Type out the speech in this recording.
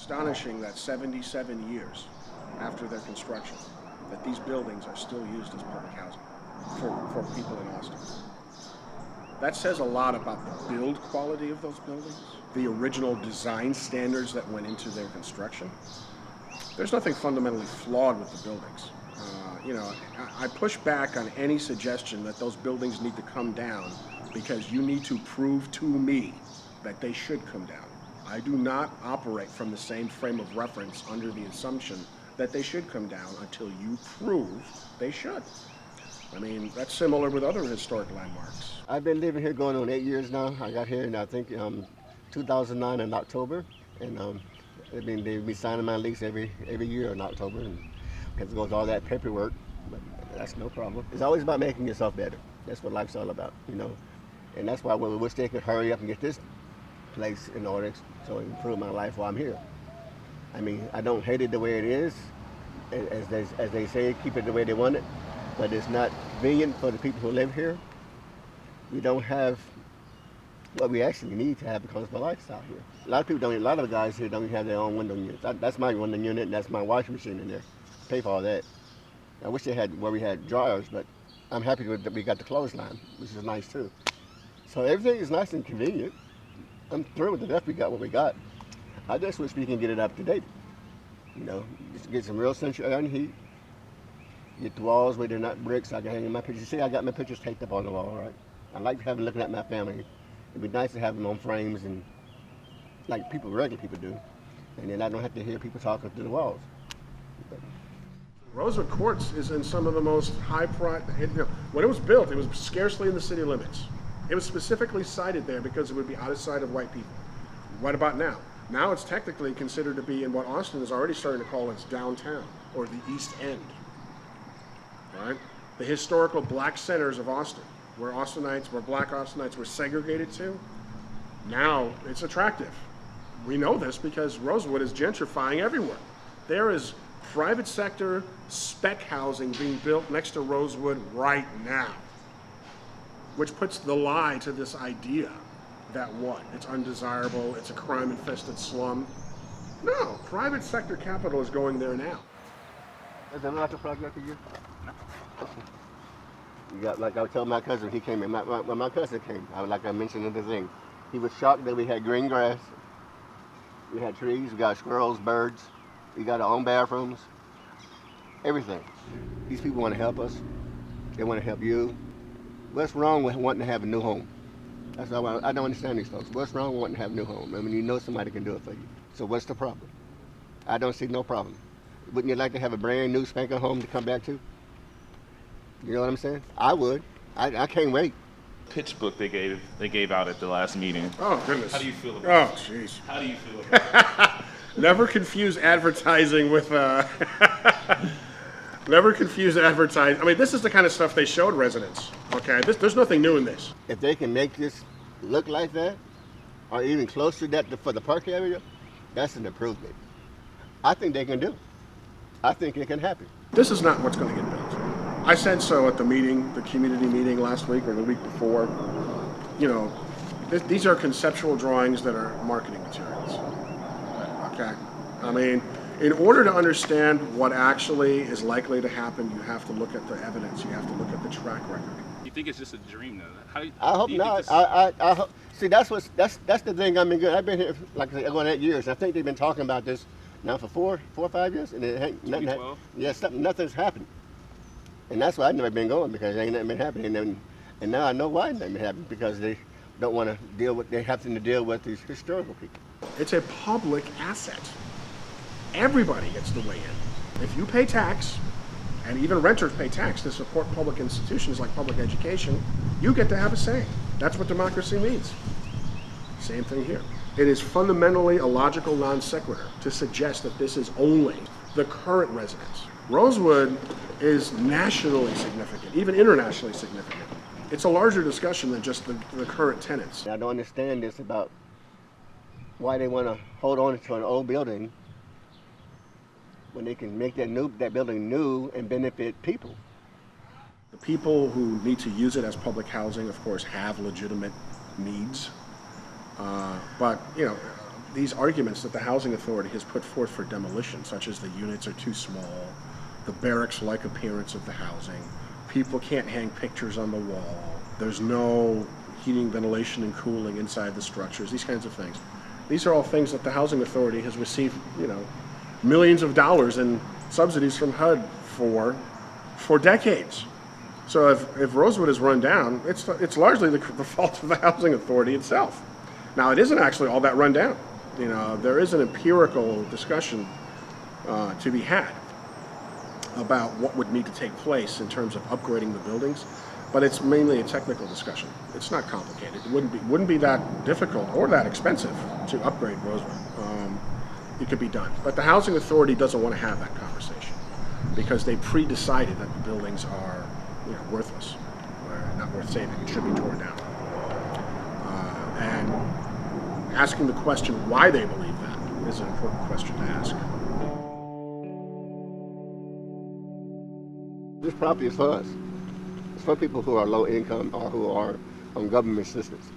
astonishing that 77 years after their construction, that these buildings are still used as public housing for people in Austin. That says a lot about the build quality of those buildings, the original design standards that went into their construction. There's nothing fundamentally flawed with the buildings. I push back on any suggestion that those buildings need to come down because you need to prove to me that they should come down. I do not operate from the same frame of reference under the assumption that they should come down until you prove they should. I mean, that's similar with other historic landmarks. I've been living here going on 8 years now. I got here in, I think, 2009 in October. And they've been signing my lease every year in October. And because it goes all that paperwork, but that's no problem. It's always about making yourself better. That's what life's all about, you know. And that's why we wish they could hurry up and get this place in order so improve my life while I'm here. I mean, I don't hate it the way it is. As they say, keep it the way they want it. But it's not convenient for the people who live here. We don't have what we actually need to have because of the lifestyle here. A lot of the guys here don't even have their own window units. That's my window unit, and that's my washing machine in there. Pay for all that. I wish they had where we had dryers, but I'm happy that we got the clothesline, which is nice too. So everything is nice and convenient. I'm thrilled with the stuff we got what we got. I just wish we can get it up to date. You know, just get some real central air and heat. Get the walls where they're not bricks. I can hang in my pictures. See, I got my looking taped up on the wall, right? I like looking at my family. It'd be nice to have them on frames and like regular people do. And then I don't have to hear people talking through the walls. Rosewood Courts is in some of the most high-priced, when it was built, it was scarcely in the city limits. It was specifically cited there because it would be out of sight of white people. What about now? Now it's technically considered to be in what Austin is already starting to call its downtown, or the East End. Right? The historical black centers of Austin, where black Austinites were segregated to, now it's attractive. We know this because Rosewood is gentrifying everywhere. There is private sector spec housing being built next to Rosewood right now, which puts the lie to this idea that it's undesirable, it's a crime-infested slum. No, private sector capital is going there now. Is that like a project for you? You got, like I was telling my cousin, he came in, when my cousin came, like I mentioned in the thing, he was shocked that we had green grass, we had trees, we got squirrels, birds, we got our own bathrooms, everything. These people want to help us, they want to help you. What's wrong with wanting to have a new home? That's all I don't understand these folks. What's wrong with wanting to have a new home? I mean, you know somebody can do it for you. So what's the problem? I don't see no problem. Wouldn't you like to have a brand new spanking home to come back to? You know what I'm saying? I would. I can't wait. Pitch book they gave out at the last meeting. Oh goodness. How do you feel about it? Oh jeez. How do you feel about it? Never confuse advertising with never confuse advertising. I mean, this is the kind of stuff they showed residents. Okay, there's nothing new in this. If they can make this look like that, or even close to that for the park area, that's an improvement. I think they can do. I think it can happen. This is not what's going to get built. I said so at the meeting, the community meeting last week or the week before. You know, these are conceptual drawings that are marketing materials. Okay? I mean, in order to understand what actually is likely to happen, you have to look at the evidence. You have to look at the track record. You think it's just a dream, though? I hope not. I hope. See, that's the thing. I mean, I've been here like I said, going 8 years. I think they've been talking about this now for four or 5 years, and it ain't nothing. Nothing's happened, and that's why I've never been going because ain't nothing been happening. And now I know why nothing been happening because they don't want to deal with. They have to deal with these historical people. It's a public asset. Everybody gets to weigh in. If you pay tax, and even renters pay tax to support public institutions like public education, you get to have a say. That's what democracy means. Same thing here. It is fundamentally a logical non sequitur to suggest that this is only the current residents. Rosewood is nationally significant, even internationally significant. It's a larger discussion than just the current tenants. I don't understand this about why they want to hold on to an old building when they can make that building new and benefit people. The people who need to use it as public housing, of course, have legitimate needs. But, you know, these arguments that the housing authority has put forth for demolition, such as the units are too small, the barracks-like appearance of the housing, people can't hang pictures on the wall, there's no heating, ventilation, and cooling inside the structures, these kinds of things. These are all things that the housing authority has received, millions of dollars in subsidies from HUD for decades. So if Rosewood is run down, it's largely the fault of the housing authority itself. Now, it isn't actually all that run down. There is an empirical discussion to be had about what would need to take place in terms of upgrading the buildings, but it's mainly a technical discussion. It's not complicated. It wouldn't be that difficult or that expensive to upgrade Rosewood. It could be done, but the housing authority doesn't want to have that conversation because they pre-decided that the buildings are worthless or not worth saving. It should be torn down. And asking the question why they believe that is an important question to ask. This property is for us. It's for people who are low income or who are on government assistance.